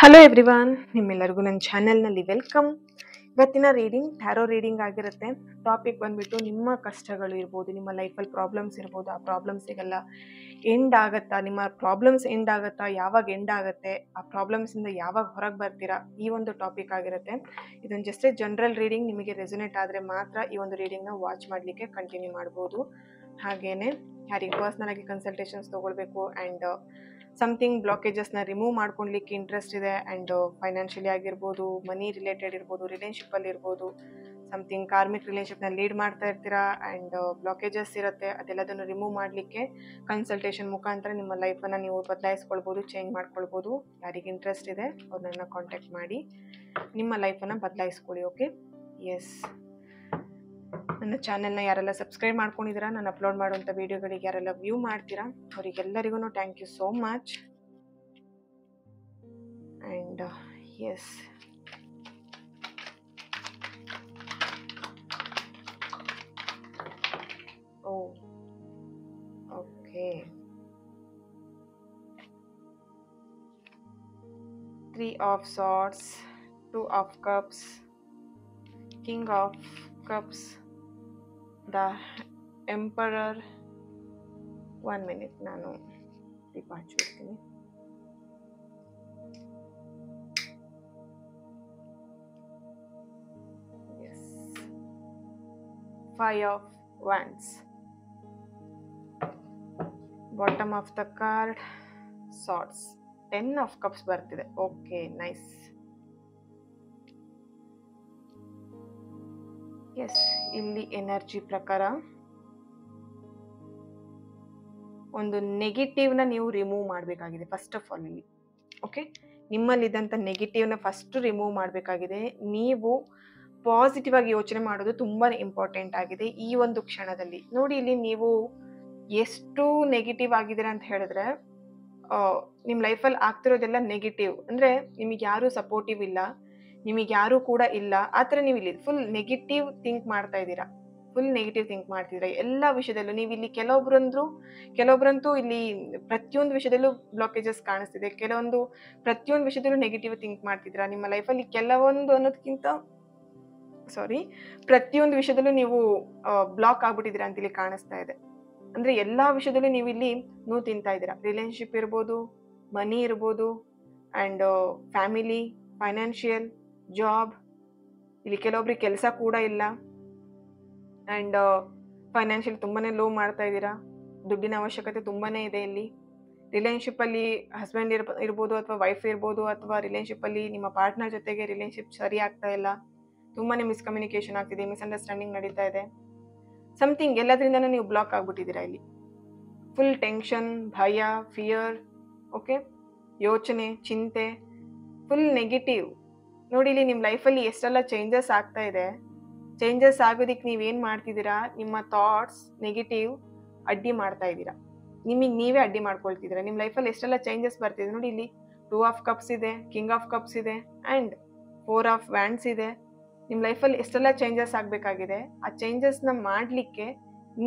Hello everyone, ನಿಮ್ಮೆಲ್ಲರಿಗೂ ನನ್ನ ಚಾನೆಲ್ನಲ್ಲಿ ವೆಲ್ಕಮ್. ಇವತ್ತಿನ ರೀಡಿಂಗ್ ಟ್ಯಾರೋ ರೀಡಿಂಗ್ ಆಗಿರುತ್ತೆ. ಟಾಪಿಕ್ ಬಂದ್ಬಿಟ್ಟು ನಿಮ್ಮ ಕಷ್ಟಗಳು ಇರ್ಬೋದು, ನಿಮ್ಮ ಲೈಫಲ್ಲಿ ಪ್ರಾಬ್ಲಮ್ಸ್ ಇರ್ಬೋದು. ಆ ಪ್ರಾಬ್ಲಮ್ಸಿಗೆಲ್ಲ ಎಂಡ್ ಆಗುತ್ತಾ, ನಿಮ್ಮ ಪ್ರಾಬ್ಲಮ್ಸ್ ಎಂಡ್ ಆಗುತ್ತಾ, ಯಾವಾಗ ಎಂಡ್ ಆಗುತ್ತೆ, ಆ ಪ್ರಾಬ್ಲಮ್ಸಿಂದ ಯಾವಾಗ ಹೊರಗೆ ಬರ್ತೀರಾ, ಈ ಒಂದು ಟಾಪಿಕ್ ಆಗಿರುತ್ತೆ. ಇದೊಂದು ಜಸ್ಟ್ ಜನರಲ್ ರೀಡಿಂಗ್. ನಿಮಗೆ ರೆಸೊನೇಟ್ ಆದರೆ ಮಾತ್ರ ಈ ಒಂದು ರೀಡಿಂಗ್ನ ವಾಚ್ ಮಾಡಲಿಕ್ಕೆ ಕಂಟಿನ್ಯೂ ಮಾಡ್ಬೋದು. ಹಾಗೇನೆ ಯಾರಿಗೆ ಪರ್ಸ್ನಲ್ ಆಗಿ ಕನ್ಸಲ್ಟೇಷನ್ಸ್ ತೊಗೊಳ್ಬೇಕು ಆ್ಯಂಡ್ ಸಮಥಿಂಗ್ ಬ್ಲಾಕೇಜಸ್ನ ರಿಮೂವ್ ಮಾಡ್ಕೊಳ್ಲಿಕ್ಕೆ ಇಂಟ್ರೆಸ್ಟ್ ಇದೆ ಆ್ಯಂಡ್ ಫೈನಾನ್ಷಿಯಲಿ ಆಗಿರ್ಬೋದು, ಮನಿ ರಿಲೇಟೆಡ್ ಇರ್ಬೋದು, ರಿಲೇಷನ್ಶಿಪ್ಪಲ್ಲಿ ಇರ್ಬೋದು, ಸಮಥಿಂಗ್ ಕಾರ್ಮಿಕ್ ರಿಲೇಷನ್ಶಿಪ್ನ ಲೀಡ್ ಮಾಡ್ತಾ ಇರ್ತೀರಾ ಆ್ಯಂಡ್ ಬ್ಲಾಕೇಜಸ್ ಇರುತ್ತೆ, ಅದೆಲ್ಲದನ್ನು ರಿಮೂವ್ ಮಾಡಲಿಕ್ಕೆ ಕನ್ಸಲ್ಟೇಷನ್ ಮುಖಾಂತರ ನಿಮ್ಮ ಲೈಫನ್ನು ನೀವು ಬದಲಾಯಿಸ್ಕೊಳ್ಬೋದು, ಚೇಂಜ್ ಮಾಡ್ಕೊಳ್ಬೋದು. ಯಾರಿಗೆ ಇಂಟ್ರೆಸ್ಟ್ ಇದೆ ಅವ್ರು ನನ್ನ ಕಾಂಟ್ಯಾಕ್ಟ್ ಮಾಡಿ ನಿಮ್ಮ ಲೈಫನ್ನು ಬದಲಾಯಿಸ್ಕೊಳ್ಳಿ. Okay, S. ನನ್ನ ಚಾನೆಲ್ನ ಯಾರೆಲ್ಲ ಸಬ್ಸ್ಕ್ರೈಬ್ ಮಾಡ್ಕೊಂಡಿದ್ದೀರಾ, ನಾನು ಅಪ್ಲೋಡ್ ಮಾಡುವಂಥ ವೀಡಿಯೋಗಳಿಗೆ ಯಾರೆಲ್ಲ ವ್ಯೂ ಮಾಡ್ತೀರಾ, ಅವರಿಗೆಲ್ಲರಿಗೂ thank you so much. And yes, okay. 3 of Swords, 2 of Cups, King of Cups, the Emperor. 1 minute, ನಾನು ದೀಪ ಹಚ್ಚಿಬಿಡ್ತೀನಿ. Yes, 5 of Wands, bottom of the card Swords, 10 of Cups ಬರ್ತಿದೆ. Okay, nice. ಎಸ್, ಇಲ್ಲಿ energy ಪ್ರಕಾರ ಒಂದು ನೆಗೆಟಿವ್ನ ನೀವು remove ಮಾಡಬೇಕಾಗಿದೆ ಫಸ್ಟ್ ಆಫ್ ಆಲ್ ಇಲ್ಲಿ. ಓಕೆ, ನಿಮ್ಮಲ್ಲಿದ್ದಂಥ ನೆಗೆಟಿವ್ನ ಫಸ್ಟ್ ರಿಮೂವ್ ಮಾಡಬೇಕಾಗಿದೆ. ನೀವು ಪಾಸಿಟಿವ್ ಆಗಿ ಯೋಚನೆ ಮಾಡೋದು ತುಂಬಾ ಇಂಪಾರ್ಟೆಂಟ್ ಆಗಿದೆ ಈ ಒಂದು ಕ್ಷಣದಲ್ಲಿ. ನೋಡಿ, ಇಲ್ಲಿ ನೀವು ಎಷ್ಟು ನೆಗೆಟಿವ್ ಆಗಿದ್ದೀರಾ ಅಂತ ಹೇಳಿದ್ರೆ, ನಿಮ್ಮ ಲೈಫಲ್ಲಿ ಆಗ್ತಿರೋದೆಲ್ಲ ನೆಗೆಟಿವ್. ಅಂದರೆ ನಿಮಗೆ ಯಾರೂ ಸಪೋರ್ಟಿವ್ ಇಲ್ಲ, ನಿಮಗೆ ಯಾರೂ ಕೂಡ ಇಲ್ಲ, ಆ ಥರ ನೀವು ಇಲ್ಲಿ ಫುಲ್ ನೆಗೆಟಿವ್ ಥಿಂಕ್ ಮಾಡ್ತಾ ಇದ್ದೀರಾ. ಫುಲ್ ನೆಗೆಟಿವ್ ಥಿಂಕ್ ಮಾಡ್ತಿದ್ದೀರಾ ಎಲ್ಲ ವಿಷಯದಲ್ಲೂ. ನೀವು ಇಲ್ಲಿ ಕೆಲವೊಬ್ಬರಂತೂ ಇಲ್ಲಿ ಪ್ರತಿಯೊಂದು ವಿಷಯದಲ್ಲೂ ಬ್ಲಾಕೇಜಸ್ ಕಾಣಿಸ್ತಿದೆ, ಪ್ರತಿಯೊಂದು ವಿಷಯದಲ್ಲೂ ನೆಗೆಟಿವ್ ಥಿಂಕ್ ಮಾಡ್ತಿದ್ದೀರಾ. ನಿಮ್ಮ ಲೈಫಲ್ಲಿ ಕೆಲವೊಂದು ಅನ್ನೋದಕ್ಕಿಂತ ಪ್ರತಿಯೊಂದು ವಿಷಯದಲ್ಲೂ ನೀವು ಬ್ಲಾಕ್ ಆಗ್ಬಿಟ್ಟಿದ್ದೀರಾ ಅಂತ ಇಲ್ಲಿ ಕಾಣಿಸ್ತಾ ಇದೆ. ಅಂದರೆ ಎಲ್ಲ ವಿಷಯದಲ್ಲೂ ನೀವು ಇಲ್ಲಿ ನೋವು ತಿಂತಾ ಇದ್ದೀರಾ. ರಿಲೇಷನ್ಶಿಪ್ ಇರ್ಬೋದು, ಮನಿ ಇರ್ಬೋದು, ಆ್ಯಂಡ್ ಫ್ಯಾಮಿಲಿ, ಫೈನಾನ್ಷಿಯಲ್, ಜಾಬ್. ಇಲ್ಲಿ ಕೆಲವೊಬ್ರಿಗೆ ಕೆಲಸ ಕೂಡ ಇಲ್ಲ ಆ್ಯಂಡ್ ಫೈನಾನ್ಷಿಯಲ್ ತುಂಬಾ ಲೋ ಮಾಡ್ತಾ ಇದ್ದೀರಾ. ದುಡ್ಡಿನ ಅವಶ್ಯಕತೆ ತುಂಬಾ ಇದೆ ಇಲ್ಲಿ. ರಿಲೇಷನ್ಶಿಪ್ಪಲ್ಲಿ ಹಸ್ಬೆಂಡ್ ಇರ್ಬೋದು ಅಥವಾ ವೈಫ್ ಇರ್ಬೋದು, ಅಥವಾ ರಿಲೇಷನ್ಶಿಪ್ಪಲ್ಲಿ ನಿಮ್ಮ ಪಾರ್ಟ್ನರ್ ಜೊತೆಗೆ ರಿಲೇಷನ್ಶಿಪ್ ಸರಿ ಆಗ್ತಾ ಇಲ್ಲ, ತುಂಬಾ ಮಿಸ್ಕಮ್ಯುನಿಕೇಷನ್ ಆಗ್ತಿದೆ, ಮಿಸ್ಅಂಡರ್ಸ್ಟ್ಯಾಂಡಿಂಗ್ ನಡೀತಾ ಇದೆ. ಸಮಥಿಂಗ್ ಎಲ್ಲದರಿಂದನೂ ನೀವು ಬ್ಲಾಕ್ ಆಗಿಬಿಟ್ಟಿದ್ದೀರಾ ಇಲ್ಲಿ. ಫುಲ್ ಟೆನ್ಷನ್, ಭಯ, ಫಿಯರ್, ಓಕೆ, ಯೋಚನೆ, ಚಿಂತೆ, ಫುಲ್ ನೆಗೆಟಿವ್. ನೋಡಿ, ಇಲ್ಲಿ ನಿಮ್ಮ ಲೈಫಲ್ಲಿ ಎಷ್ಟೆಲ್ಲ ಚೇಂಜಸ್ ಆಗ್ತಾ ಇದೆ. ಚೇಂಜಸ್ ಆಗೋದಕ್ಕೆ ನೀವೇನು ಮಾಡ್ತಿದ್ದೀರಾ, ನಿಮ್ಮ ಥಾಟ್ಸ್ ನೆಗೆಟಿವ್ ಅಡ್ಡಿ ಮಾಡ್ತಾ ಇದ್ದೀರಾ. ನಿಮಗೆ ನೀವೇ ಅಡ್ಡಿ ಮಾಡ್ಕೊಳ್ತಿದ್ದೀರಾ. ನಿಮ್ಮ ಲೈಫಲ್ಲಿ ಎಷ್ಟೆಲ್ಲ ಚೇಂಜಸ್ ಬರ್ತಿದೆ. ನೋಡಿ, ಇಲ್ಲಿ 2 of Cups ಇದೆ, King of Cups ಇದೆ ಆ್ಯಂಡ್ 4 of Wands ಇದೆ. ನಿಮ್ಮ ಲೈಫಲ್ಲಿ ಎಷ್ಟೆಲ್ಲ ಚೇಂಜಸ್ ಆಗಬೇಕಾಗಿದೆ. ಆ ಚೇಂಜಸ್ನ ಮಾಡಲಿಕ್ಕೆ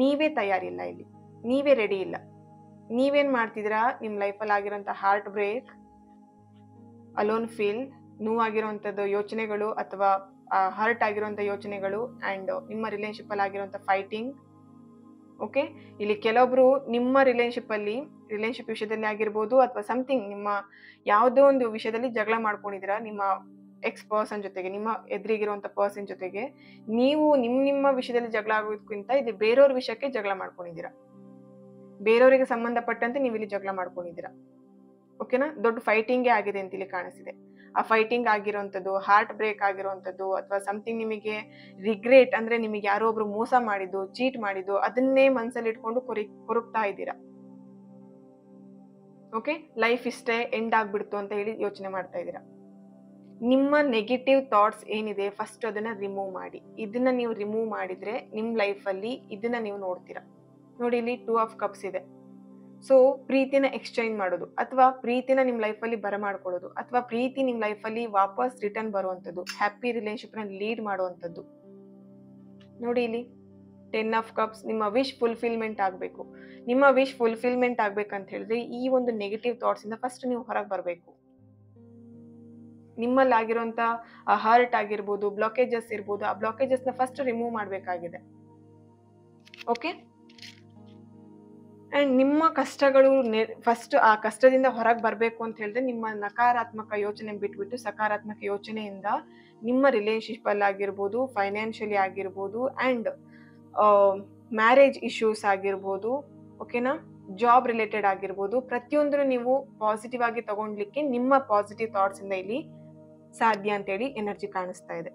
ನೀವೇ ತಯಾರಿಲ್ಲ ಇಲ್ಲಿ, ನೀವೇ ರೆಡಿ ಇಲ್ಲ. ನೀವೇನು ಮಾಡ್ತಿದ್ದೀರಾ, ನಿಮ್ಮ ಲೈಫಲ್ಲಿ ಆಗಿರೋಂಥ ಹಾರ್ಟ್ ಬ್ರೇಕ್, ಅಲೋನ್ ಫೀಲ್, ನೋವಾಗಿರೋವಂಥದ್ದು ಯೋಚನೆಗಳು ಅಥವಾ ಹರ್ಟ್ ಆಗಿರೋಂಥ ಯೋಚನೆಗಳು ಆ್ಯಂಡ್ ನಿಮ್ಮ ರಿಲೇಷನ್ಶಿಪ್ಪಲ್ಲಿ ಆಗಿರೋಂಥ ಫೈಟಿಂಗ್. ಓಕೆ, ಇಲ್ಲಿ ಕೆಲವೊಬ್ರು ನಿಮ್ಮ ರಿಲೇಷನ್ಶಿಪ್ ವಿಷಯದಲ್ಲಿ ಆಗಿರ್ಬೋದು ಅಥವಾ ಸಮಥಿಂಗ್ ನಿಮ್ಮ ಯಾವುದೋ ಒಂದು ವಿಷಯದಲ್ಲಿ ಜಗಳ ಮಾಡ್ಕೊಂಡಿದ್ದೀರಾ ನಿಮ್ಮ ಎಕ್ಸ್ ಪರ್ಸನ್ ಜೊತೆಗೆ, ನಿಮ್ಮ ಎದುರಿಗಿರುವಂಥ ಪರ್ಸನ್ ಜೊತೆಗೆ. ನೀವು ನಿಮ್ಮ ವಿಷಯದಲ್ಲಿ ಜಗಳ ಆಗೋದಕ್ಕಿಂತ ಇಲ್ಲಿ ಬೇರೆಯವ್ರ ವಿಷಯಕ್ಕೆ ಜಗಳ ಮಾಡ್ಕೊಂಡಿದ್ದೀರಾ. ಬೇರೆಯವರಿಗೆ ಸಂಬಂಧಪಟ್ಟಂತೆ ನೀವು ಇಲ್ಲಿ ಜಗಳ ಮಾಡ್ಕೊಂಡಿದ್ದೀರಾ. ಓಕೆನಾ, ದೊಡ್ಡ ಫೈಟಿಂಗೇ ಆಗಿದೆ ಅಂತ ಇಲ್ಲಿ ಕಾಣಿಸ್ತಿದೆ. ಆ ಫೈಟಿಂಗ್ ಆಗಿರೋಂಥದ್ದು, ಹಾರ್ಟ್ ಬ್ರೇಕ್ ಆಗಿರೋಂಥದ್ದು ಅಥವಾ ಸಮಥಿಂಗ್ ನಿಮಗೆ ರಿಗ್ರೆಟ್, ಅಂದರೆ ನಿಮಗೆ ಯಾರೋ ಒಬ್ರು ಮೋಸ ಮಾಡಿದ್ದು, ಚೀಟ್ ಮಾಡಿದ್ದು, ಅದನ್ನೇ ಮನಸ್ಸಲ್ಲಿ ಇಟ್ಕೊಂಡು ಕೊರಗ್ತಾ ಇದ್ದೀರಾ. ಓಕೆ, ಲೈಫ್ ಇಷ್ಟೇ ಎಂಡ್ ಆಗ್ಬಿಡ್ತು ಅಂತ ಹೇಳಿ ಯೋಚನೆ ಮಾಡ್ತಾ ಇದ್ದೀರಾ. ನಿಮ್ಮ ನೆಗೆಟಿವ್ ಥಾಟ್ಸ್ ಏನಿದೆ ಫಸ್ಟ್ ಅದನ್ನ ರಿಮೂವ್ ಮಾಡಿ. ಇದನ್ನ ನೀವು ರಿಮೂವ್ ಮಾಡಿದ್ರೆ ನಿಮ್ಮ ಲೈಫಲ್ಲಿ ಇದನ್ನ ನೀವು ನೋಡ್ತೀರಾ. ನೋಡಿ, ಇಲ್ಲಿ 2 of Cups ಇದೆ. ಸೊ ಪ್ರೀತಿನ ಎಕ್ಸ್ಚೇಂಜ್ ಮಾಡೋದು ಅಥವಾ ಪ್ರೀತಿನ ನಿಮ್ಮ ಲೈಫಲ್ಲಿ ಬರಮಾಡ್ಕೊಳ್ಳೋದು ಅಥವಾ ಪ್ರೀತಿ ನಿಮ್ಮ ಲೈಫಲ್ಲಿ ವಾಪಸ್ ರಿಟರ್ನ್ ಬರುವಂಥದ್ದು, ಹ್ಯಾಪಿ ರಿಲೇಷನ್ಶಿಪ್ನ ಲೀಡ್ ಮಾಡುವಂಥದ್ದು. ನೋಡಿ, ಇಲ್ಲಿ 10 of Cups, ನಿಮ್ಮ ವಿಶ್ ಫುಲ್ಫಿಲ್ಮೆಂಟ್ ಆಗಬೇಕು. ನಿಮ್ಮ ವಿಶ್ ಫುಲ್ಫಿಲ್ಮೆಂಟ್ ಆಗ್ಬೇಕಂತ ಹೇಳಿದ್ರೆ ಈ ಒಂದು ನೆಗೆಟಿವ್ ಥಾಟ್ಸಿಂದ ಫಸ್ಟ್ ನೀವು ಹೊರಗೆ ಬರಬೇಕು. ನಿಮ್ಮಲ್ಲಿ ಆಗಿರುವಂತ ಹರ್ಟ್ ಆಗಿರ್ಬೋದು, ಬ್ಲಾಕೇಜಸ್ ಇರ್ಬೋದು, ಆ ಬ್ಲಾಕೇಜಸ್ನ ಫಸ್ಟ್ ರಿಮೂವ್ ಮಾಡಬೇಕಾಗಿದೆ. ಓಕೆ, ಅಂಡ್ ನಿಮ್ಮ ಕಷ್ಟಗಳು ಫಸ್ಟ್ ಆ ಕಷ್ಟದಿಂದ ಹೊರಗೆ ಬರಬೇಕು ಅಂತ ಹೇಳಿದ್ರೆ ನಿಮ್ಮ ನಕಾರಾತ್ಮಕ ಯೋಚನೆ ಬಿಟ್ಬಿಟ್ಟು ಸಕಾರಾತ್ಮಕ ಯೋಚನೆಯಿಂದ ನಿಮ್ಮ ರಿಲೇಶನ್ಶಿಪ್ ಅಲ್ಲಿ ಆಗಿರ್ಬೋದು, ಫೈನಾನ್ಷಿಯಲಿ ಆಗಿರ್ಬೋದು, ಅಂಡ್ ಮ್ಯಾರೇಜ್ ಇಶ್ಯೂಸ್ ಆಗಿರ್ಬೋದು, ಓಕೆನಾ, ಜಾಬ್ ರಿಲೇಟೆಡ್ ಆಗಿರ್ಬೋದು, ಪ್ರತಿಯೊಂದನ್ನು ನೀವು ಪಾಸಿಟಿವ್ ಆಗಿ ತಗೊಂಡ್ಲಿಕ್ಕೆ ನಿಮ್ಮ ಪಾಸಿಟಿವ್ ಥಾಟ್ಸ್ ಇಂದ ಇಲ್ಲಿ ಸಾಧ್ಯ ಅಂತೇಳಿ ಎನರ್ಜಿ ಕಾಣಿಸ್ತಾ ಇದೆ.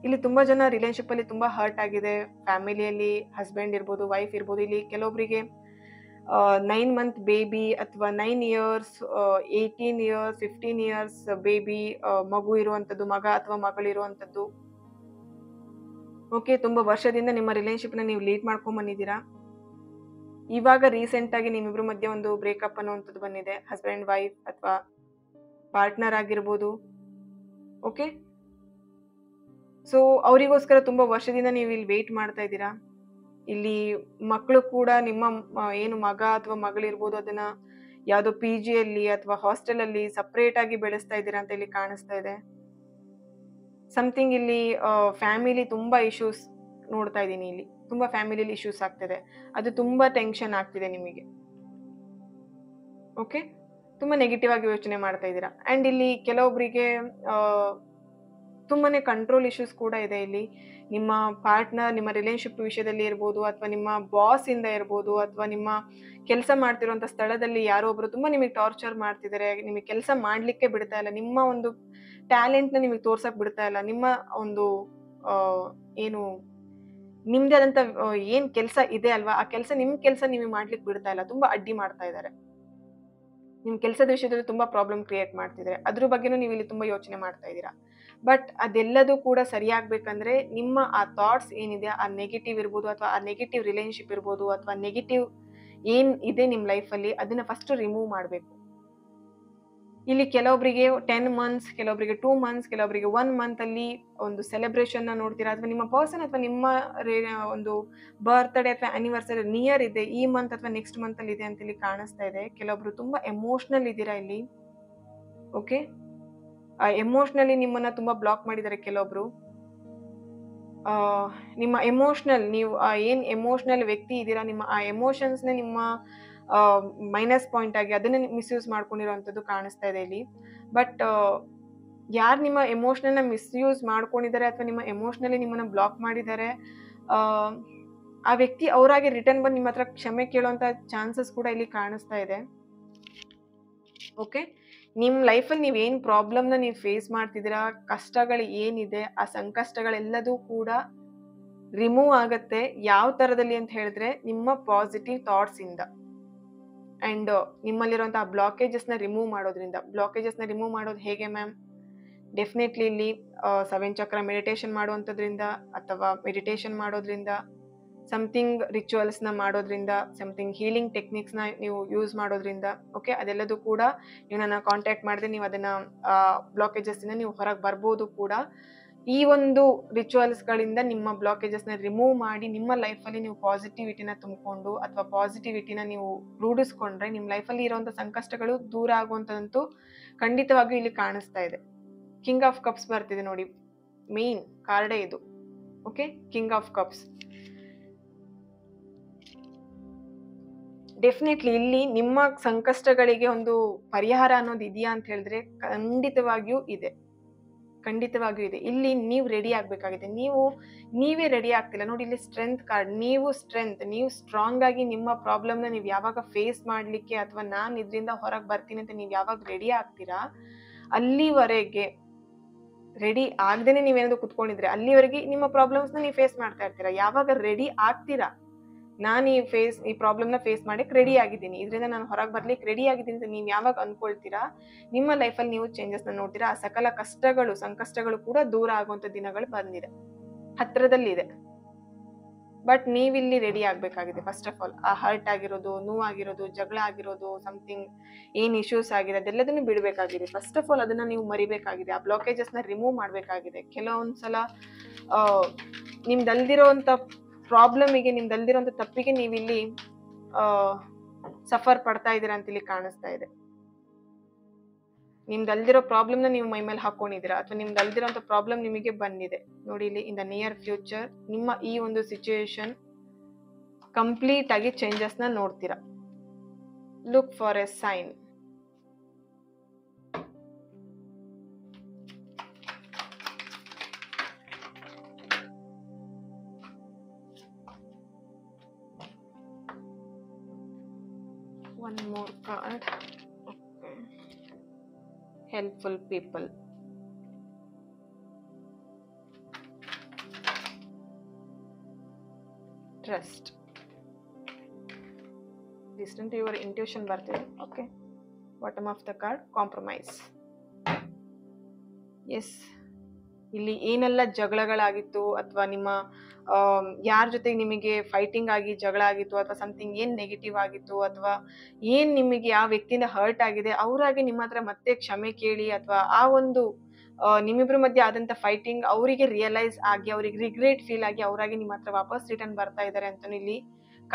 ಇಲ್ಲಿ ತುಂಬಾ ಜನ ರಿಲೇಶನ್ಶಿಪ್ ಅಲ್ಲಿ ತುಂಬಾ ಹರ್ಟ್ ಆಗಿದೆ, ಫ್ಯಾಮಿಲಿಯಲ್ಲಿ ಹಸ್ಬೆಂಡ್ ಇರ್ಬೋದು, ವೈಫ್ ಇರ್ಬೋದು. ಇಲ್ಲಿ ಕೆಲವೊಬ್ಬರಿಗೆ 9 ಮಂತ್ ಬೇಬಿ ಅಥವಾ 9 ಇಯರ್ಸ್, 18 ಇಯರ್ಸ್, 15 ಇಯರ್ಸ್ ಬೇಬಿ, ಮಗು ಇರುವಂತದ್ದು, ಮಗ ಅಥವಾ ಮಗಳಿರುವಂತದ್ದು. ಓಕೆ, ತುಂಬಾ ವರ್ಷದಿಂದ ನಿಮ್ಮ ರಿಲೇಶನ್ಶಿಪ್ ನ ನೀವು ಲೀಡ್ ಮಾಡ್ಕೊಂಡ್ ಬಂದಿದ್ದೀರಾ. ಇವಾಗ ರೀಸೆಂಟ್ ಆಗಿ ನಿಮ್ಮಿಬ್ರ ಮಧ್ಯೆ ಒಂದು ಬ್ರೇಕಪ್ ಅನ್ನುವಂಥದ್ದು ಬಂದಿದೆ, ಹಸ್ಬೆಂಡ್ ವೈಫ್ ಅಥವಾ ಪಾರ್ಟ್ನರ್ ಆಗಿರ್ಬೋದು. ಓಕೆ, ಸೊ ಅವರಿಗೋಸ್ಕರ ತುಂಬಾ ವರ್ಷದಿಂದ ನೀವು ಇಲ್ಲಿ ವೇಟ್ ಮಾಡ್ತಾ ಇದ್ದೀರಾ. ಇಲ್ಲಿ ಮಕ್ಕಳು ಕೂಡ ನಿಮ್ಮ ಏನು ಮಗ ಅಥವಾ ಮಗಳಿರ್ಬೋದು, ಅದನ್ನ ಯಾವ್ದೋ PG ಅಲ್ಲಿ ಅಥವಾ ಹಾಸ್ಟೆಲ್ ಅಲ್ಲಿ ಸಪ್ರೇಟ್ ಆಗಿ ಬೆಳೆಸ್ತಾ ಇದ್ದೀರಾ ಅಂತ ಇಲ್ಲಿ ಕಾಣಿಸ್ತಾ ಇದೆ. ಸಮಥಿಂಗ್ ಇಲ್ಲಿ ಫ್ಯಾಮಿಲಿ ತುಂಬಾ ಇಶ್ಯೂಸ್ ನೋಡ್ತಾ ಇದ್ದೀನಿ. ಇಲ್ಲಿ ತುಂಬಾ ಫ್ಯಾಮಿಲಿಯಲ್ಲಿ ಇಶ್ಯೂಸ್ ಆಗ್ತಿದೆ, ಅದು ತುಂಬಾ ಟೆನ್ಷನ್ ಆಗ್ತಿದೆ ನಿಮಗೆ. ಓಕೆ, ತುಂಬಾ ನೆಗೆಟಿವ್ ಆಗಿ ಯೋಚನೆ ಮಾಡ್ತಾ ಇದ್ದೀರಾ. ಅಂಡ್ ಇಲ್ಲಿ ಕೆಲವೊಬ್ಬರಿಗೆ ತುಂಬಾನೇ ಕಂಟ್ರೋಲ್ ಇಶ್ಯೂಸ್ ಕೂಡ ಇದೆ. ಇಲ್ಲಿ ನಿಮ್ಮ ಪಾರ್ಟ್ನರ್ ನಿಮ್ಮ ರಿಲೇಶನ್ಶಿಪ್ ವಿಷಯದಲ್ಲಿ ಇರ್ಬೋದು, ಅಥವಾ ನಿಮ್ಮ ಬಾಸ್ ಇಂದ ಇರ್ಬೋದು, ಅಥವಾ ನಿಮ್ಮ ಕೆಲಸ ಮಾಡ್ತಿರುವಂತ ಸ್ಥಳದಲ್ಲಿ ಯಾರೋ ಒಬ್ರು ತುಂಬಾ ನಿಮಗೆ ಟಾರ್ಚರ್ ಮಾಡ್ತಿದ್ದಾರೆ, ನಿಮಗೆ ಕೆಲಸ ಮಾಡ್ಲಿಕ್ಕೆ ಬಿಡ್ತಾ ಇಲ್ಲ, ನಿಮ್ಮ ಒಂದು ಟ್ಯಾಲೆಂಟ್ ನ ನಿಮಗೆ ತೋರ್ಸಕ್ ಬಿಡ್ತಾ ಇಲ್ಲ, ನಿಮ್ಮ ಒಂದು ಏನು ನಿಮ್ದೇ ಆದಂತ ಏನ್ ಕೆಲಸ ಇದೆ ಅಲ್ವಾ, ಆ ಕೆಲಸ ನಿಮ್ ಕೆಲಸ ನಿಮಗೆ ಮಾಡ್ಲಿಕ್ಕೆ ಬಿಡ್ತಾ ಇಲ್ಲ, ತುಂಬಾ ಅಡ್ಡಿ ಮಾಡ್ತಾ ಇದ್ದಾರೆ. ನಿಮ್ ಕೆಲಸದ ವಿಷಯದಲ್ಲಿ ತುಂಬಾ ಪ್ರಾಬ್ಲಮ್ ಕ್ರಿಯೇಟ್ ಮಾಡ್ತಿದ್ದಾರೆ. ಅದ್ರ ಬಗ್ಗೆನೂ ನೀವು ಇಲ್ಲಿ ತುಂಬಾ ಯೋಚನೆ ಮಾಡ್ತಾ ಇದ್ದೀರಾ. ಬಟ್ ಅದೆಲ್ಲದೂ ಕೂಡ ಸರಿಯಾಗ್ಬೇಕಂದ್ರೆ ನಿಮ್ಮ ಆ ಥಾಟ್ಸ್ ಏನಿದೆ, ಆ ನೆಗೆಟಿವ್ ಇರ್ಬೋದು, ಅಥವಾ ಆ ನೆಗೆಟಿವ್ ರಿಲೇಶನ್ಶಿಪ್ ಇರ್ಬೋದು, ಅಥವಾ ನೆಗೆಟಿವ್ ಏನ್ ಇದೆ ನಿಮ್ ಲೈಫಲ್ಲಿ, ಅದನ್ನ ಫಸ್ಟ್ ರಿಮೂವ್ ಮಾಡಬೇಕು. ಇಲ್ಲಿ ಕೆಲವೊಬ್ಬರಿಗೆ 10 ಮಂತ್ಸ್, ಕೆಲವೊಬ್ಬರಿಗೆ 2 ಮಂತ್ಸ್, ಕೆಲವೊಬ್ಬರಿಗೆ 1 ಮಂತ್ ಅಲ್ಲಿ ಒಂದು ಸೆಲೆಬ್ರೇಷನ್ ನ ನೋಡ್ತೀರಾ, ಅಥವಾ ನಿಮ್ಮ ಪರ್ಸನ್ ಅಥವಾ ನಿಮ್ಮ ಒಂದು ಬರ್ತ್ಡೇ ಅಥವಾ ಆನಿವರ್ಸರಿ ನಿಯರ್ ಇದೆ, ಈ ಮಂತ್ ಅಥವಾ ನೆಕ್ಸ್ಟ್ ಮಂತ್ ಅಲ್ಲಿ ಇದೆ ಅಂತ ಇಲ್ಲಿ ಕಾಣಿಸ್ತಾ ಇದೆ. ಕೆಲವೊಬ್ರು ತುಂಬಾ ಎಮೋಷನಲ್ ಇದ್ದೀರಾ ಇಲ್ಲಿ. ಓಕೆ, ಎಮೋಷನಲಿ ನಿಮ್ಮನ್ನ ತುಂಬಾ ಬ್ಲಾಕ್ ಮಾಡಿದ್ದಾರೆ ಕೆಲವೊಬ್ರು. ನಿಮ್ಮ ಎಮೋಷನಲ್, ನೀವು ಏನ್ ಎಮೋಷನಲ್ ವ್ಯಕ್ತಿ ಇದ್ದೀರಾ, ನಿಮ್ಮ ಆ ಎಮೋಷನ್ಸ್ ನ ನಿಮ್ಮ ಮೈನಸ್ ಪಾಯಿಂಟ್ ಆಗಿ ಅದನ್ನ ಮಿಸ್ಯೂಸ್ ಮಾಡ್ಕೊಂಡಿರೋಂಥದ್ದು ಕಾಣಿಸ್ತಾ ಇದೆ ಇಲ್ಲಿ. ಬಟ್ ಯಾರು ನಿಮ್ಮ ಎಮೋಷನಲ್ ನ ಮಿಸ್ಯೂಸ್ ಮಾಡ್ಕೊಂಡಿದ್ದಾರೆ ಅಥವಾ ನಿಮ್ಮ ಎಮೋಷನಲಿ ನಿಮ್ಮನ್ನ ಬ್ಲಾಕ್ ಮಾಡಿದ್ದಾರೆ, ಆ ವ್ಯಕ್ತಿ ಅವರಾಗಿ ರಿಟರ್ನ್ ಬಂದು ನಿಮ್ಮ ಹತ್ರ ಕ್ಷಮೆ ಕೇಳುವಂತ ಚಾನ್ಸಸ್ ಕೂಡ ಇಲ್ಲಿ ಕಾಣಿಸ್ತಾ ಇದೆ. ಓಕೆ, ನಿಮ್ ಲೈಫಲ್ಲಿ ನೀವ್ ಏನ್ ಪ್ರಾಬ್ಲಮ್ ನ ನೀವು ಫೇಸ್ ಮಾಡ್ತಿದ್ದೀರಾ, ಕಷ್ಟಗಳು ಏನಿದೆ, ಆ ಸಂಕಷ್ಟಗಳೆಲ್ಲದೂ ಕೂಡ ರಿಮೂವ್ ಆಗತ್ತೆ. ಯಾವ ತರದಲ್ಲಿ ಅಂತ ಹೇಳಿದ್ರೆ, ನಿಮ್ಮ ಪಾಸಿಟಿವ್ ಥಾಟ್ಸ್ ಇಂದ ಅಂಡ್ ನಿಮ್ಮಲ್ಲಿರುವಂತಹ ಬ್ಲಾಕೇಜಸ್ ನ ರಿಮೂವ್ ಮಾಡೋದ್ರಿಂದ. ಬ್ಲಾಕೇಜಸ್ ನ ರಿಮೂವ್ ಮಾಡೋದು ಹೇಗೆ ಮ್ಯಾಮ್? ಡೆಫಿನೆಟ್ಲಿ ಇಲ್ಲಿ 7 ಚಕ್ರ ಮೆಡಿಟೇಷನ್ ಮಾಡುವಂತದ್ರಿಂದ, ಅಥವಾ ಮೆಡಿಟೇಷನ್ ಮಾಡೋದ್ರಿಂದ, ಸಮಥಿಂಗ್ ರಿಚುವಲ್ಸ್ ನ ಮಾಡೋದ್ರಿಂದ, ಸಮಥಿಂಗ್ ಹೀಲಿಂಗ್ ಟೆಕ್ನಿಕ್ಸ್ ನ ನೀವು ಯೂಸ್ ಮಾಡೋದ್ರಿಂದ. ಓಕೆ, ಅದೆಲ್ಲದೂ ಕೂಡ ನೀವು ನನ್ನ ಕಾಂಟ್ಯಾಕ್ಟ್ ಮಾಡಿದ್ರೆ ನೀವು ಅದನ್ನ ಬ್ಲಾಕೇಜಸ್ ಇಂದ ನೀವು ಹೊರಗೆ ಬರ್ಬೋದು ಕೂಡ. ಈ ಒಂದು ರಿಚುವಲ್ಸ್ ಗಳಿಂದ ನಿಮ್ಮ ಬ್ಲಾಕೇಜಸ್ ನ ರಿಮೂವ್ ಮಾಡಿ ನಿಮ್ಮ ಲೈಫ್ ಅಲ್ಲಿ ನೀವು ಪಾಸಿಟಿವಿಟಿನ ತುಂಬಿಕೊಂಡು ಅಥವಾ ಪಾಸಿಟಿವಿಟಿನ ನೀವು ರೂಢಿಸ್ಕೊಂಡ್ರೆ ನಿಮ್ಮ ಲೈಫ್ ಅಲ್ಲಿ ಇರುವಂತ ಸಂಕಷ್ಟಗಳು ದೂರ ಆಗುವಂತದಂತೂ ಖಂಡಿತವಾಗಿಯೂ ಇಲ್ಲಿ ಕಾಣಿಸ್ತಾ ಇದೆ. ಕಿಂಗ್ ಆಫ್ ಕಪ್ಸ್ ಬರ್ತಿದೆ ನೋಡಿ, ಮೇನ್ ಕಾರ್ಡೇ ಇದು. Okay, king of cups. Definitely ಇಲ್ಲಿ ನಿಮ್ಮ ಸಂಕಷ್ಟಗಳಿಗೆ ಒಂದು ಪರಿಹಾರ ಅನ್ನೋದು ಇದೆಯಾ ಅಂತ ಹೇಳಿದ್ರೆ ಖಂಡಿತವಾಗಿಯೂ ಇದೆ, ಖಂಡಿತವಾಗಿಯೂ ಇದೆ. ಇಲ್ಲಿ ನೀವು ರೆಡಿ ಆಗ್ಬೇಕಾಗಿದೆ. ನೀವೇ ರೆಡಿ ಆಗ್ತಿಲ್ಲ ನೋಡಿ. ಇಲ್ಲಿ ಸ್ಟ್ರೆಂತ್ ಕಾರ್ಡ್, ನೀವು ಸ್ಟ್ರಾಂಗ್ ಆಗಿ ನಿಮ್ಮ ಪ್ರಾಬ್ಲಮ್ ನ ನೀವು ಯಾವಾಗ ಫೇಸ್ ಮಾಡ್ಲಿಕ್ಕೆ ಅಥವಾ ನಾನ್ ಇದರಿಂದ ಹೊರಗೆ ಬರ್ತೀನಿ ಅಂತ ನೀವು ಯಾವಾಗ ರೆಡಿ ಆಗ್ತೀರಾ, ಅಲ್ಲಿವರೆಗೆ ರೆಡಿ ಆಗದೇನೆ ನೀವೇನಾದ್ರು ಕುತ್ಕೊಂಡಿದ್ರೆ ಅಲ್ಲಿವರೆಗೆ ನಿಮ್ಮ ಪ್ರಾಬ್ಲಮ್ಸ್ ನ ನೀವು ಫೇಸ್ ಮಾಡ್ತಾ ಇರ್ತೀರಾ. ಯಾವಾಗ ರೆಡಿ ಆಗ್ತೀರಾ, ನಾನು ಈ ಪ್ರಾಬ್ಲಮ್ ನ ಫೇಸ್ ಮಾಡಕ್ಕೆ ರೆಡಿ ಆಗಿದ್ದೀನಿ, ಇದರಿಂದ ನಾನು ಹೊರಗೆ ಬರ್ಲಿಕ್ಕೆ ರೆಡಿ ಆಗಿದ್ದೀನಿ ಅಂತ ನೀವು ಯಾವಾಗ ಅನ್ಕೊಳ್ತೀರಾ, ನಿಮ್ಮ ಲೈಫಲ್ಲಿ ನೀವು ಚೇಂಜಸ್ ನ ನೋಡ್ತೀರಾ. ಆ ಸಕಲ ಸಂಕಷ್ಟಗಳು ಕೂಡ ದೂರ ಆಗುವಂತ ದಿನಗಳು ಬಂದಿದೆ, ಹತ್ರದಲ್ಲಿದೆ. ಬಟ್ ನೀವಿಲ್ಲಿ ರೆಡಿ ಆಗ್ಬೇಕಾಗಿದೆ. ಫಸ್ಟ್ ಆಫ್ ಆಲ್ ಆ ಹರ್ಟ್ ಆಗಿರೋದು, ನೋವಾಗಿರೋದು, ಜಗಳ ಆಗಿರೋದು, ಸಮಥಿಂಗ್ ಏನ್ ಇಶ್ಯೂಸ್ ಆಗಿದೆ ಅದೆಲ್ಲದನ್ನು ಬಿಡಬೇಕಾಗಿದೆ. ಫಸ್ಟ್ ಆಫ್ ಆಲ್ ಅದನ್ನ ನೀವು ಮರಿಬೇಕಾಗಿದೆ. ಆ ಬ್ಲಾಕೇಜಸ್ ನ ರಿಮೂವ್ ಮಾಡ್ಬೇಕಾಗಿದೆ. ಕೆಲವೊಂದ್ಸಲ ನಿಮ್ದಲ್ದಿರೋಂಥ ಪ್ರಾಬ್ಲಮಿಗೆ, ನಿಮ್ದಲ್ದಿರೋಂಥ ತಪ್ಪಿಗೆ ನೀವಿಲ್ಲಿ ಸಫರ್ ಪಡ್ತಾ ಇದ್ದೀರಾ ಅಂತ ಇಲ್ಲಿ ಕಾಣಿಸ್ತಾ ಇದೆ. ನಿಮ್ದು ಅಲ್ದಿರೋ ಪ್ರಾಬ್ಲಮ್ನ ನೀವು ಮೈ ಮೇಲೆ ಹಾಕೊಂಡಿದ್ದೀರಾ, ಅಥವಾ ನಿಮ್ದು ಅಲ್ದಿರೋಂಥ ಪ್ರಾಬ್ಲಮ್ ನಿಮಗೆ ಬಂದಿದೆ. ನೋಡಿ ಇಲ್ಲಿ, ಇನ್ ದ ನಿಯರ್ ಫ್ಯೂಚರ್ ನಿಮ್ಮ ಈ ಒಂದು ಸಿಚುಯೇಷನ್ ಕಂಪ್ಲೀಟ್ ಆಗಿ ಚೇಂಜಸ್ನ ನೋಡ್ತೀರಾ. Look for a sign. One more card. Okay. Helpful people. Trust. Listen to your intuition birthday. Okay. Bottom of the card, compromise. Yes. ಇಲ್ಲಿ ಏನೆಲ್ಲ ಜಗಳಗಳಾಗಿತ್ತು, ಅಥವಾ ನಿಮ್ಮ ಯಾರ ಜೊತೆಗೆ ನಿಮಗೆ ಫೈಟಿಂಗ್ ಆಗಿ ಜಗಳ ಆಗಿತ್ತು, ಅಥವಾ ಸಮಥಿಂಗ್ ಏನ್ ನೆಗೆಟಿವ್ ಆಗಿತ್ತು, ಅಥವಾ ಏನ್ ನಿಮಗೆ ಯಾವ ವ್ಯಕ್ತಿಯಿಂದ ಹರ್ಟ್ ಆಗಿದೆ, ಅವರಾಗಿ ನಿಮ್ಮ ಹತ್ರ ಮತ್ತೆ ಕ್ಷಮೆ ಕೇಳಿ, ಅಥವಾ ಆ ಒಂದು ನಿಮ್ಮಿಬ್ರ ಮಧ್ಯೆ ಆದಂತ ಫೈಟಿಂಗ್ ಅವರಿಗೆ ರಿಯಲೈಸ್ ಆಗಿ, ಅವ್ರಿಗೆ ರಿಗ್ರೆಟ್ ಫೀಲ್ ಆಗಿ ಅವರಾಗಿ ನಿಮ್ಮ ಹತ್ರ ವಾಪಸ್ ರಿಟರ್ನ್ ಬರ್ತಾ ಇದ್ದಾರೆ ಅಂತ ಇಲ್ಲಿ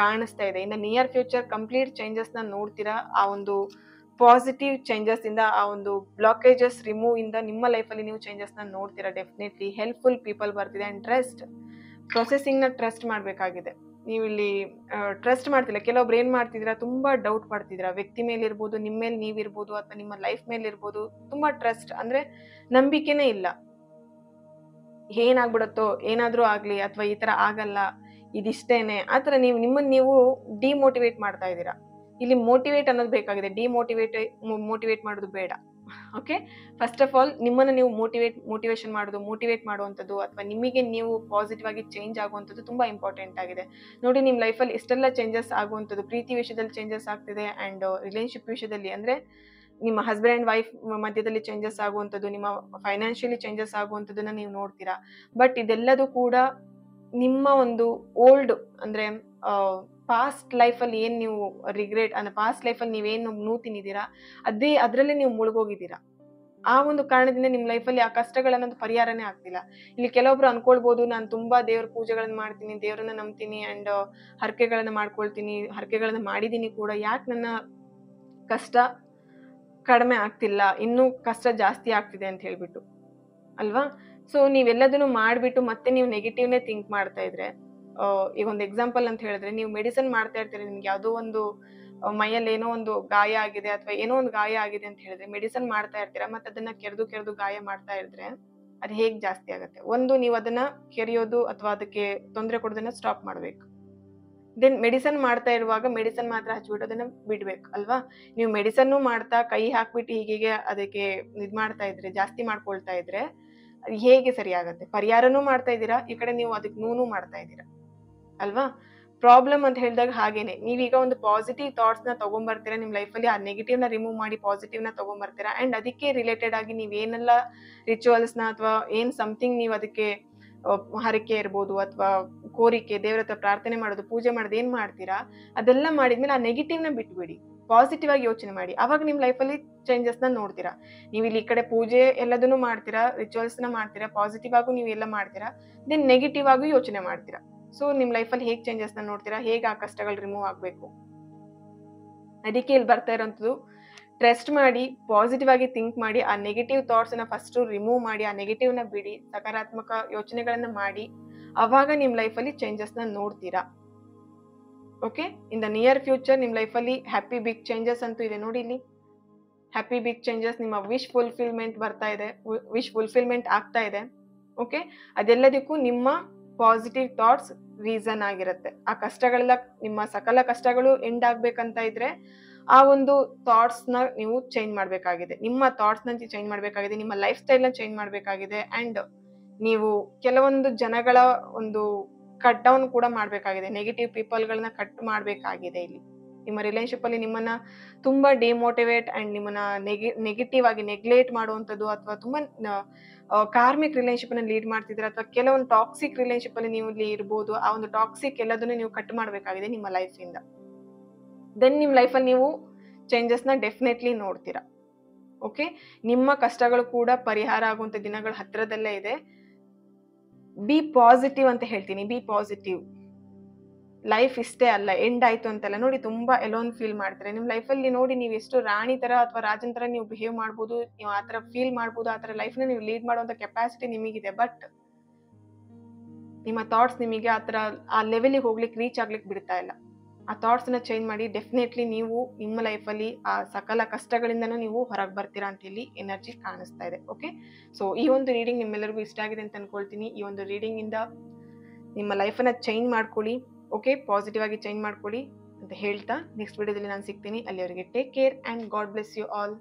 ಕಾಣಿಸ್ತಾ ಇದೆ. ಇನ್ನು ನಿಯರ್ ಫ್ಯೂಚರ್ ಕಂಪ್ಲೀಟ್ ಚೇಂಜಸ್ ನ ನೋಡ್ತೀರಾ. ಆ ಒಂದು ಪಾಸಿಟಿವ್ ಚೇಂಜಸ್ ಇಂದ, ಆ ಒಂದು ಬ್ಲಾಕೇಜಸ್ ರಿಮೂವ್ ಇಂದ ನಿಮ್ಮ ಲೈಫಲ್ಲಿ ನೀವು ಚೇಂಜಸ್ ನ ನೋಡ್ತೀರಾ ಡೆಫಿನೆಟ್ಲಿ. ಹೆಲ್ಪ್ಫುಲ್ ಪೀಪಲ್ ಬರ್ತಿದೆ. ಅಂಡ್ ಟ್ರಸ್ಟ್, ಪ್ರೊಸೆಸಿಂಗ್ ನ ಟ್ರಸ್ಟ್ ಮಾಡ್ಬೇಕಾಗಿದೆ. ನೀವು ಇಲ್ಲಿ ಟ್ರಸ್ಟ್ ಮಾಡ್ತಿಲ್ಲ. ಕೆಲವೊಬ್ರು ಏನ್ ಮಾಡ್ತಿದ್ದೀರಾ, ತುಂಬಾ ಡೌಟ್ ಪಡ್ತಿದ್ದೀರಾ. ವ್ಯಕ್ತಿ ಮೇಲೆ ಇರ್ಬೋದು, ನಿಮ್ಮ ಮೇಲೆ ನೀವಿರ್ಬೋದು, ಅಥವಾ ನಿಮ್ಮ ಲೈಫ್ ಮೇಲೆ ಇರ್ಬೋದು. ತುಂಬಾ ಟ್ರಸ್ಟ್ ಅಂದ್ರೆ ನಂಬಿಕೆನೇ ಇಲ್ಲ. ಏನಾಗ್ಬಿಡತ್ತೋ, ಏನಾದ್ರೂ ಆಗ್ಲಿ, ಅಥವಾ ಈ ತರ ಆಗಲ್ಲ, ಇದಿಷ್ಟೇನೆ, ಆತರ ನೀವು ನಿಮ್ಮನ್ನ ನೀವು ಡಿಮೋಟಿವೇಟ್ ಮಾಡ್ತಾ ಇದ್ದೀರಾ. ಇಲ್ಲಿ ಮೋಟಿವೇಟ್ ಅನ್ನೋದು ಬೇಕಾಗಿದೆ, ಮೋಟಿವೇಟ್ ಮಾಡೋದು ಬೇಡ. ಓಕೆ, ಫಸ್ಟ್ ಆಫ್ ಆಲ್ ನಿಮ್ಮನ್ನ ನೀವು ಮೋಟಿವೇಶನ್ ಮಾಡೋದು, ಮೋಟಿವೇಟ್ ಮಾಡುವಂಥದ್ದು, ಅಥವಾ ನಿಮಗೆ ನೀವು ಪಾಸಿಟಿವ್ ಆಗಿ ಚೇಂಜ್ ಆಗುವಂಥದ್ದು ತುಂಬಾ ಇಂಪಾರ್ಟೆಂಟ್ ಆಗಿದೆ. ನೋಡಿ, ನಿಮ್ಮ ಲೈಫಲ್ಲಿ ಇಷ್ಟೆಲ್ಲ ಚೇಂಜಸ್ ಆಗುವಂಥದ್ದು, ಪ್ರೀತಿ ವಿಷಯದಲ್ಲಿ ಚೇಂಜಸ್ ಆಗ್ತಿದೆ, ಅಂಡ್ ರಿಲೇಶನ್ಶಿಪ್ ವಿಷಯದಲ್ಲಿ ಅಂದ್ರೆ ನಿಮ್ಮ ಹಸ್ಬೆಂಡ್ ಅಂಡ್ ವೈಫ್ ಮಧ್ಯದಲ್ಲಿ ಚೇಂಜಸ್ ಆಗುವಂಥದ್ದು, ನಿಮ್ಮ ಫೈನಾನ್ಷಿಯಲಿ ಚೇಂಜಸ್ ಆಗುವಂಥದ್ದನ್ನ ನೀವು ನೋಡ್ತೀರಾ. ಬಟ್ ಇದೆಲ್ಲದೂ ಕೂಡ ನಿಮ್ಮ ಒಂದು ಓಲ್ಡ್ ಅಂದ್ರೆ ಪಾಸ್ಟ್ ಲೈಫಲ್ಲಿ ಏನ್ ನೀವು ರಿಗ್ರೆಟ್ ಅಂದ್ರೆ ಪಾಸ್ಟ್ ಲೈಫಲ್ಲಿ ನೀವೇನು ನೋವು ತಿಂದಿದ್ದೀರಾ, ಅದರಲ್ಲೇ ನೀವು ಮುಳುಗೋಗಿದ್ದೀರಾ. ಆ ಒಂದು ಕಾರಣದಿಂದ ನಿಮ್ ಲೈಫಲ್ಲಿ ಆ ಕಷ್ಟಗಳನ್ನೊಂದು ಪರಿಹಾರನೇ ಆಗ್ತಿಲ್ಲ. ಇಲ್ಲಿ ಕೆಲವೊಬ್ರು ಅನ್ಕೊಳ್ಬಹುದು, ನಾನು ತುಂಬಾ ದೇವ್ರ ಪೂಜೆಗಳನ್ನ ಮಾಡ್ತೀನಿ, ದೇವ್ರನ್ನ ನಂಬ್ತೀನಿ, ಅಂಡ್ ಹರಕೆಗಳನ್ನ ಮಾಡ್ಕೊಳ್ತೀನಿ, ಹರಕೆಗಳನ್ನ ಮಾಡಿದೀನಿ ಕೂಡ, ಯಾಕೆ ನನ್ನ ಕಷ್ಟ ಕಡಿಮೆ ಆಗ್ತಿಲ್ಲ, ಇನ್ನೂ ಕಷ್ಟ ಜಾಸ್ತಿ ಆಗ್ತಿದೆ ಅಂತ ಹೇಳ್ಬಿಟ್ಟು ಅಲ್ವಾ. ಸೊ ನೀವೆಲ್ಲದನ್ನು ಮಾಡ್ಬಿಟ್ಟು ಮತ್ತೆ ನೀವು ನೆಗೆಟಿವ್ನೇ ಥಿಂಕ್ ಮಾಡ್ತಾ ಇದ್ರೆ, ಈಗ ಒಂದು ಎಕ್ಸಾಂಪಲ್ ಅಂತ ಹೇಳಿದ್ರೆ, ನೀವು ಮೆಡಿಸಿನ್ ಮಾಡ್ತಾ ಇರ್ತೀರಿ, ನಿಮ್ಗೆ ಯಾವುದೋ ಒಂದು ಮೈಯಲ್ಲಿ ಏನೋ ಒಂದು ಗಾಯ ಆಗಿದೆ, ಅಥವಾ ಏನೋ ಒಂದು ಗಾಯ ಆಗಿದೆ ಅಂತ ಹೇಳಿದ್ರೆ ಮೆಡಿಸಿನ್ ಮಾಡ್ತಾ ಇರ್ತೀರಾ, ಮತ್ತೆ ಅದನ್ನ ಕೆರೆದು ಗಾಯ ಮಾಡ್ತಾ ಇದ್ರೆ ಅದು ಹೇಗ್ ಜಾಸ್ತಿ ಆಗುತ್ತೆ. ಒಂದು, ನೀವು ಅದನ್ನ ಕೆರೆಯೋದು ಅಥವಾ ಅದಕ್ಕೆ ತೊಂದರೆ ಕೊಡೋದನ್ನ ಸ್ಟಾಪ್ ಮಾಡ್ಬೇಕು. ದೆನ್ ಮೆಡಿಸನ್ ಮಾಡ್ತಾ ಇರುವಾಗ ಮೆಡಿಸನ್ ಮಾತ್ರ ಹಚ್ಬಿಟ್ಟು ಅದನ್ನ ಬಿಡ್ಬೇಕು ಅಲ್ವಾ. ನೀವು ಮೆಡಿಸನ್ನು ಮಾಡ್ತಾ ಕೈ ಹಾಕ್ಬಿಟ್ಟು ಹೀಗೆ ಅದಕ್ಕೆ ಇದ್ ಮಾಡ್ತಾ ಇದ್ರೆ, ಜಾಸ್ತಿ ಮಾಡ್ಕೊಳ್ತಾ ಇದ್ರೆ ಹೇಗೆ ಸರಿ ಆಗತ್ತೆ. ಪರಿಹಾರನೂ ಮಾಡ್ತಾ ಇದ್ದೀರಾ, ಈ ಕಡೆ ನೀವು ಅದಕ್ಕೆ ನೋವು ಮಾಡ್ತಾ ಇದ್ದೀರಾ ಅಲ್ವಾ. ಪ್ರಾಬ್ಲಮ್ ಅಂತ ಹೇಳಿದಾಗ ಹಾಗೇನೆ, ನೀವೀಗ ಒಂದು ಪಾಸಿಟಿವ್ ಥಾಟ್ಸ್ ನ ತಗೊಂಡ್ಬರ್ತೀರಾ ನಿಮ್ ಲೈಫಲ್ಲಿ, ಆ ನೆಗೆಟಿವ್ ನ ರಿಮೂವ್ ಮಾಡಿ ಪಾಸಿಟಿವ್ ನ ತಗೊಂಡ್ಬರ್ತೀರಾ. ಅಂಡ್ ಅದಕ್ಕೆ ರಿಲೇಟೆಡ್ ಆಗಿ ನೀವೇನೆಲ್ಲ ರಿಚುವಲ್ಸ್ ನ ಅಥವಾ ಏನ್ ಸಮಥಿಂಗ್ ನೀವು ಅದಕ್ಕೆ ಹರಕೆ ಇರ್ಬೋದು, ಅಥವಾ ಕೋರಿಕೆ, ದೇವ್ರ ಹತ್ರ ಪ್ರಾರ್ಥನೆ ಮಾಡೋದು, ಪೂಜೆ ಮಾಡೋದು ಏನ್ ಮಾಡ್ತೀರಾ, ಅದೆಲ್ಲ ಮಾಡಿದ್ಮೇಲೆ ಆ ನೆಗೆಟಿವ್ ನ ಬಿಟ್ಬಿಡಿ, ಪಾಸಿಟಿವ್ ಆಗಿ ಯೋಚನೆ ಮಾಡಿ. ಅವಾಗ ನಿಮ್ ಲೈಫಲ್ಲಿ ಚೇಂಜಸ್ ನ ನೋಡ್ತೀರಾ. ನೀವು ಇಲ್ಲಿ ಈ ಕಡೆ ಪೂಜೆ ಎಲ್ಲದನ್ನು ಮಾಡ್ತೀರಾ, ರಿಚುವಲ್ಸ್ ನ ಮಾಡ್ತೀರಾ, ಪಾಸಿಟಿವ್ ಆಗು ನೀವು ಎಲ್ಲ ಮಾಡ್ತೀರಾ, ದೆನ್ ನೆಗೆಟಿವ್ ಆಗೂ ಯೋಚನೆ ಮಾಡ್ತೀರಾ. ಸೊ ನಿಮ್ ಲೈಫಲ್ಲಿ ಹೇಗ್ ಚೇಂಜಸ್ ನ ನೋಡ್ತೀರಾ, ಹೇಗೆ ಆ ಕಷ್ಟಗಳು ರಿಮೂವ್ ಆಗ್ಬೇಕು. ಅದಕ್ಕೆ ಇಲ್ಲಿ ಬರ್ತಾ ಇರೋಂಥದ್ದು, ಟ್ರಸ್ಟ್ ಮಾಡಿ, ಪಾಸಿಟಿವ್ ಆಗಿ ಥಿಂಕ್ ಮಾಡಿ, ಆ ನೆಗೆಟಿವ್ ಥಾಟ್ಸ್ ನ ಫಸ್ಟ್ ರಿಮೂವ್ ಮಾಡಿ, ಆ ನೆಗೆಟಿವ್ ನ ಬಿಡಿ, ಸಕಾರಾತ್ಮಕ ಯೋಚನೆಗಳನ್ನ ಮಾಡಿ, ಅವಾಗ ನಿಮ್ ಲೈಫಲ್ಲಿ ಚೇಂಜಸ್ ನ ನೋಡ್ತೀರಾ. Okay, in the near future ನಿಮ್ ಲೈಫಲ್ಲಿ ಹ್ಯಾಪಿ ಬಿಗ್ ಚೇಂಜಸ್ ಅಂತೂ ಇದೆ. ನೋಡಿ ಇಲ್ಲಿ, ಹ್ಯಾಪಿ ಬಿಗ್ ಚೇಂಜಸ್, ನಿಮ್ಮ ವಿಶ್ ಫುಲ್ಫಿಲ್ಮೆಂಟ್ ಬರ್ತಾ ಇದೆ, ವಿಶ್ ಫುಲ್ಫಿಲ್ಮೆಂಟ್ ಆಗ್ತಾ ಇದೆ. ಓಕೆ, ಅದೆಲ್ಲದಕ್ಕೂ ನಿಮ್ಮ ಪಾಸಿಟಿವ್ ಥಾಟ್ಸ್ ರೀಸನ್ ಆಗಿರುತ್ತೆ. ಆ ಕಷ್ಟಗಳೆಲ್ಲ, ನಿಮ್ಮ ಸಕಲ ಕಷ್ಟಗಳು ಎಂಡ್ ಆಗ್ಬೇಕಂತ ಇದ್ರೆ ಆ ಒಂದು ಥಾಟ್ಸ್ ನ ನೀವು ಚೇಂಜ್ ಮಾಡ್ಬೇಕಾಗಿದೆ, ನಿಮ್ಮ ಥಾಟ್ಸ್ ನ ಚೇಂಜ್ ಮಾಡ್ಬೇಕಾಗಿದೆ, ನಿಮ್ಮ ಲೈಫ್ ಸ್ಟೈಲ್ ನ ಚೇಂಜ್ ಮಾಡ್ಬೇಕಾಗಿದೆ. ಅಂಡ್ ನೀವು ಕೆಲವೊಂದು ಜನಗಳ ಒಂದು ಕಟ್ ಡೌನ್ ಕೂಡ ಮಾಡ್ಬೇಕಾಗಿದೆ, ನೆಗೆಟಿವ್ ಪೀಪಲ್ ಗಳನ್ನ ಕಟ್ ಮಾಡ್ಬೇಕಾಗಿದೆ. ಇಲ್ಲಿ ನಿಮ್ಮ ರಿಲೇಶನ್ಶಿಪ್ ಅಲ್ಲಿ ನಿಮ್ಮನ್ನ ತುಂಬಾ ಡಿಮೋಟಿವೇಟ್ ಅಂಡ್ ನಿಮ್ಮನ್ನ ನೆಗೆಟಿವ್ ಆಗಿ ನೆಗ್ಲೆಕ್ಟ್ ಮಾಡುವಂಥದ್ದು, ಅಥವಾ ತುಂಬಾ ಕಾರ್ಮಿಕ್ ರಿಲೇಶನ್ಶಿಪ್ ಅನ್ನ ಲೀಡ್ ಮಾಡ್ತಿದ್ರೆ, ಅಥವಾ ಕೆಲವೊಂದು ಟಾಕ್ಸಿಕ್ ರಿಲೇಶನ್ಶಿಪ್ ಅಲ್ಲಿ ನೀವು ಇಲ್ಲಿ ಇರ್ಬೋದು. ಆ ಒಂದು ಟಾಕ್ಸಿಕ್ ಎಲ್ಲದನ್ನು ನೀವು ಕಟ್ ಮಾಡ್ಬೇಕಾಗಿದೆ ನಿಮ್ಮ ಲೈಫ್ ಇಂದ. ದೆನ್ ನಿಮ್ ಲೈಫಲ್ಲಿ ನೀವು ಚೇಂಜಸ್ ನ ಡೆಫಿನೆಟ್ಲಿ ನೋಡ್ತೀರಾ. ಓಕೆ, ನಿಮ್ಮ ಕಷ್ಟಗಳು ಕೂಡ ಪರಿಹಾರ ಆಗುವಂತ ದಿನಗಳು ಹತ್ರದಲ್ಲೇ ಇದೆ. ಬಿ ಪಾಸಿಟಿವ್ ಅಂತ ಹೇಳ್ತೀನಿ, ಬಿ ಪಾಸಿಟಿವ್. ಲೈಫ್ ಇಷ್ಟೇ ಅಲ್ಲ, ಎಂಡ್ ಆಯ್ತು ಅಂತೆಲ್ಲ. ನೋಡಿ ತುಂಬಾ ಎಲೋನ್ ಫೀಲ್ ಮಾಡ್ತಾರೆ. ನಿಮ್ಮ ಲೈಫಲ್ಲಿ ನೋಡಿ ನೀವು ಎಷ್ಟು ರಾಣಿ ತರ ಅಥವಾ ರಾಜನ್ ತರ ನೀವು ಬಿಹೇವ್ ಮಾಡ್ಬೋದು, ನೀವು ಆ ತರ ಫೀಲ್ ಮಾಡ್ಬೋದು, ಆ ತರ ಲೈಫ್ನ ನೀವು ಲೀಡ್ ಮಾಡುವಂತ ಕೆಪಾಸಿಟಿ ನಿಮಗಿದೆ. ಬಟ್ ನಿಮ್ಮ ಥಾಟ್ಸ್ ನಿಮಗೆ ಆ ತರ ಆ ಲೆವೆಲಿಗೆ ಹೋಗ್ಲಿಕ್ಕೆ ರೀಚ್ ಆಗ್ಲಿಕ್ಕೆ ಬಿಡ್ತಾ ಇಲ್ಲ. ಆ ಥಾಟ್ಸ್ನ ಚೇಂಜ್ ಮಾಡಿ ಡೆಫಿನೆಟ್ಲಿ ನೀವು ನಿಮ್ಮ ಲೈಫಲ್ಲಿ ಆ ಸಕಲ ಕಷ್ಟಗಳಿಂದನೂ ನೀವು ಹೊರಗೆ ಬರ್ತೀರಾ ಅಂತ ಇಲ್ಲಿ ಎನರ್ಜಿ ಕಾಣಿಸ್ತಾ ಇದೆ. ಓಕೆ, ಸೊ ಈ ಒಂದು ರೀಡಿಂಗ್ ನಿಮ್ಮೆಲ್ಲರಿಗೂ ಇಷ್ಟ ಆಗಿದೆ ಅಂತ ಅನ್ಕೊಳ್ತೀನಿ. ಈ ಒಂದು ರೀಡಿಂಗ್ ಇಂದ ನಿಮ್ಮ ಲೈಫನ್ನ ಚೇಂಜ್ ಮಾಡ್ಕೊಳ್ಳಿ. ಓಕೆ, ಪಾಸಿಟಿವ್ ಆಗಿ ಚೇಂಜ್ ಮಾಡ್ಕೊಳ್ಳಿ ಅಂತ ಹೇಳ್ತಾ ನೆಕ್ಸ್ಟ್ ವಿಡಿಯೋದಲ್ಲಿ ನಾನು ಸಿಗ್ತೀನಿ. ಅಲ್ಲಿವರೆಗೆ take care and God bless you all.